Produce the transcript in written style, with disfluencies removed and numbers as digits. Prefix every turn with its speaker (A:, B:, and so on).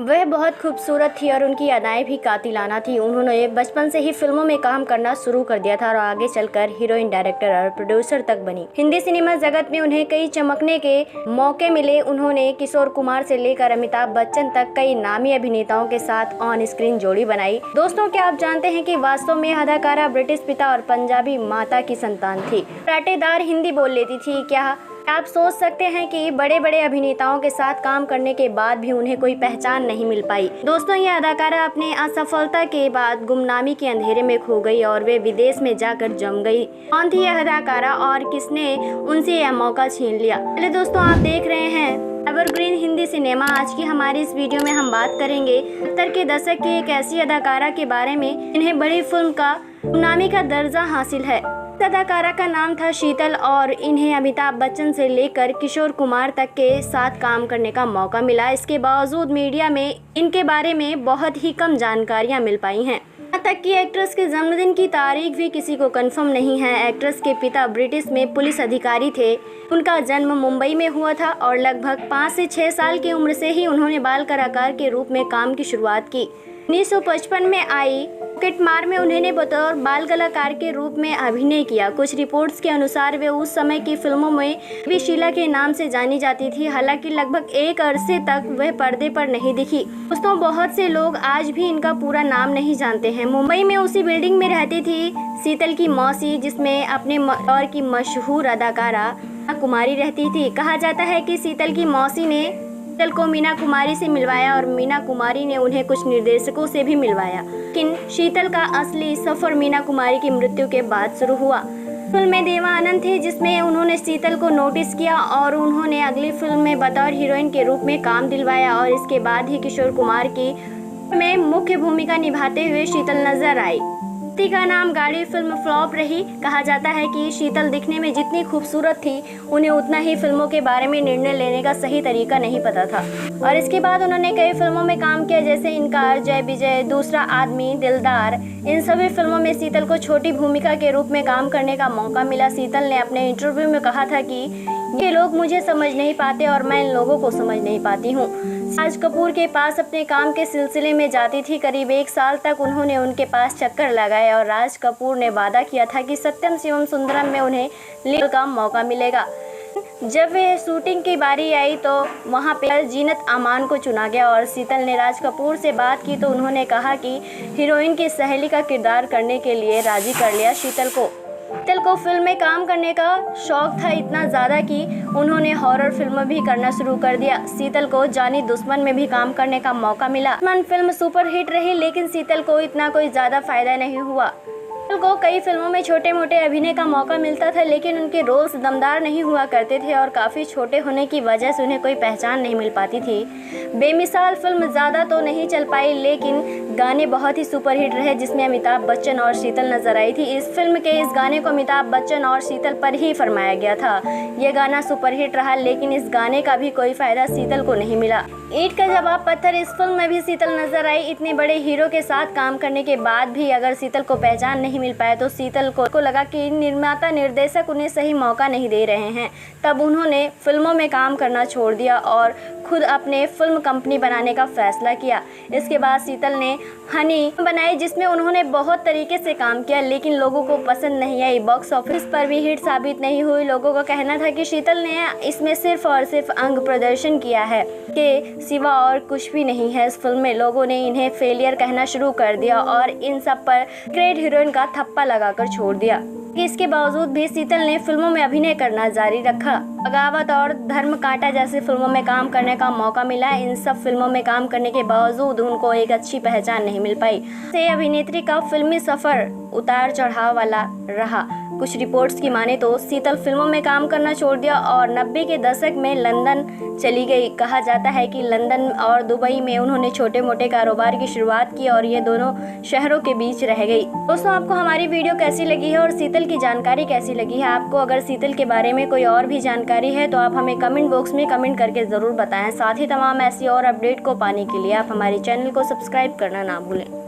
A: वह बहुत खूबसूरत थी और उनकी अदाएं भी कातिलाना थी। उन्होंने बचपन से ही फिल्मों में काम करना शुरू कर दिया था और आगे चलकर हीरोइन, डायरेक्टर और प्रोड्यूसर तक बनी। हिंदी सिनेमा जगत में उन्हें कई चमकने के मौके मिले। उन्होंने किशोर कुमार से लेकर अमिताभ बच्चन तक कई नामी अभिनेताओं के साथ ऑन स्क्रीन जोड़ी बनाई। दोस्तों, क्या आप जानते हैं कि वास्तव में अदाकारा ब्रिटिश पिता और पंजाबी माता की संतान थी। कराटेदार हिंदी बोल लेती थी। क्या आप सोच सकते हैं कि बड़े बड़े अभिनेताओं के साथ काम करने के बाद भी उन्हें कोई पहचान नहीं मिल पाई। दोस्तों, यह अदाकारा अपने असफलता के बाद गुमनामी के अंधेरे में खो गई और वे विदेश में जाकर जम गई। कौन थी यह अदाकारा और किसने उनसे यह मौका छीन लिया? पहले दोस्तों, आप देख रहे हैं एवरग्रीन हिंदी सिनेमा। आज की हमारी इस वीडियो में हम बात करेंगे 70 के दशक की एक ऐसी अदाकारा के बारे में जिन्हें बड़ी फिल्म का गुमनामी का दर्जा हासिल है। अदाकारा का नाम था शीतल और इन्हें अमिताभ बच्चन से लेकर किशोर कुमार तक के साथ काम करने का मौका मिला। इसके बावजूद मीडिया में इनके बारे में बहुत ही कम जानकारियां मिल पाई हैं। यहाँ तक कि एक्ट्रेस के जन्मदिन की तारीख भी किसी को कंफर्म नहीं है। एक्ट्रेस के पिता ब्रिटिश में पुलिस अधिकारी थे। उनका जन्म मुंबई में हुआ था और लगभग 5 से 6 साल की उम्र से ही उन्होंने बाल कलाकार के रूप में काम की शुरुआत की। 1955 में आई पॉकेट मार में उन्होंने बतौर बाल कलाकार के रूप में अभिनय किया। कुछ रिपोर्ट्स के अनुसार वे उस समय की फिल्मों में भी शीला के नाम से जानी जाती थी। हालांकि लगभग एक अरसे तक वह पर्दे पर नहीं दिखी। दोस्तों, बहुत से लोग आज भी इनका पूरा नाम नहीं जानते हैं। मुंबई में उसी बिल्डिंग में रहती थी शीतल की मौसी, जिसमें अपने दौर की मशहूर अदाकारा कुमारी रहती थी। कहा जाता है कि शीतल की मौसी ने शीतल को मीना कुमारी से मिलवाया और मीना कुमारी ने उन्हें कुछ निर्देशकों से भी मिलवाया। लेकिन शीतल का असली सफर मीना कुमारी की मृत्यु के बाद शुरू हुआ। फिल्म में देवा आनंद थे, जिसमें उन्होंने शीतल को नोटिस किया और उन्होंने अगली फिल्म में बतौर हीरोइन के रूप में काम दिलवाया और इसके बाद ही किशोर कुमार की में मुख्य भूमिका निभाते हुए शीतल नजर आई। का नाम गाड़ी फिल्म फ्लॉप रही। कहा जाता है कि शीतल दिखने में जितनी खूबसूरत थी, उन्हें उतना ही फिल्मों के बारे में निर्णय लेने का सही तरीका नहीं पता था और इसके बाद उन्होंने कई फिल्मों में काम किया, जैसे इनकार, जय विजय, दूसरा आदमी, दिलदार। इन सभी फिल्मों में शीतल को छोटी भूमिका के रूप में काम करने का मौका मिला। शीतल ने अपने इंटरव्यू में कहा था कि ये लोग मुझे समझ नहीं पाते और मैं इन लोगों को समझ नहीं पाती हूँ। राज कपूर के पास अपने काम के सिलसिले में जाती थी। करीब 1 साल तक उन्होंने उनके पास चक्कर लगाए और राज कपूर ने वादा किया था कि सत्यम शिवम सुंदरम में उन्हें लीड का मौका मिलेगा। जब वह शूटिंग की बारी आई तो वहां पे जीनत अमान को चुना गया और शीतल ने राज कपूर से बात की तो उन्होंने कहा कि हीरोइन की सहेली का किरदार करने के लिए राजी कर लिया। शीतल को फिल्म में काम करने का शौक था इतना ज़्यादा कि उन्होंने हॉरर फिल्म भी करना शुरू कर दिया। शीतल को जानी दुश्मन में भी काम करने का मौका मिला। दुश्मन फिल्म सुपरहिट रही, लेकिन शीतल को इतना कोई ज़्यादा फायदा नहीं हुआ। शीतल को कई फिल्मों में छोटे मोटे अभिनय का मौका मिलता था, लेकिन उनके रोल्स दमदार नहीं हुआ करते थे और काफ़ी छोटे होने की वजह से उन्हें कोई पहचान नहीं मिल पाती थी। बेमिसाल फिल्म ज़्यादा तो नहीं चल पाई, लेकिन गाने बहुत ही सुपरहिट रहे, जिसमें अमिताभ बच्चन और शीतल नजर आई थी। इस फिल्म के इस गाने को अमिताभ बच्चन और शीतल पर ही फरमाया गया था। यह गाना सुपरहिट रहा, लेकिन इस गाने का भी कोई फायदा शीतल को नहीं मिला। ईंट का जवाब पत्थर इस फिल्म में भी शीतल नजर आई। इतने बड़े हीरो के साथ काम करने के बाद भी अगर शीतल को पहचान नहीं मिल पाया तो शीतल को लगा कि निर्माता निर्देशक उन्हें सही मौका नहीं दे रहे हैं। तब उन्होंने फिल्मों में काम करना छोड़ दिया और खुद अपने फिल्म कंपनी बनाने का फैसला किया। इसके बाद शीतल ने हनी बनाई, जिसमें उन्होंने बहुत तरीके से काम किया, लेकिन लोगों को पसंद नहीं आई। बॉक्स ऑफिस पर भी हिट साबित नहीं हुई। लोगों का कहना था कि शीतल ने इसमें सिर्फ और सिर्फ अंग प्रदर्शन किया है के सिवा और कुछ भी नहीं है इस फिल्म में। लोगों ने इन्हें फेलियर कहना शुरू कर दिया और इन सब पर ग्रेट हीरोइन का थप्पा लगाकर छोड़ दिया। इसके बावजूद भी शीतल ने फिल्मों में अभिनय करना जारी रखा। बगावत और धर्म कांटा जैसी फिल्मों में काम करने का मौका मिला। इन सब फिल्मों में काम करने के बावजूद उनको एक अच्छी पहचान नहीं मिल पाई। से अभिनेत्री का फिल्मी सफर उतार चढ़ाव वाला रहा। कुछ रिपोर्ट्स की माने तो शीतल फिल्मों में काम करना छोड़ दिया और 90 के दशक में लंदन चली गई। कहा जाता है कि लंदन और दुबई में उन्होंने छोटे मोटे कारोबार की शुरुआत की और ये दोनों शहरों के बीच रह गई। दोस्तों, आपको हमारी वीडियो कैसी लगी है और शीतल की जानकारी कैसी लगी है? आपको अगर शीतल के बारे में कोई और भी जानकारी है तो आप हमें कमेंट बॉक्स में कमेंट करके ज़रूर बताएं। साथ ही तमाम ऐसी और अपडेट को पाने के लिए आप हमारे चैनल को सब्सक्राइब करना ना भूलें।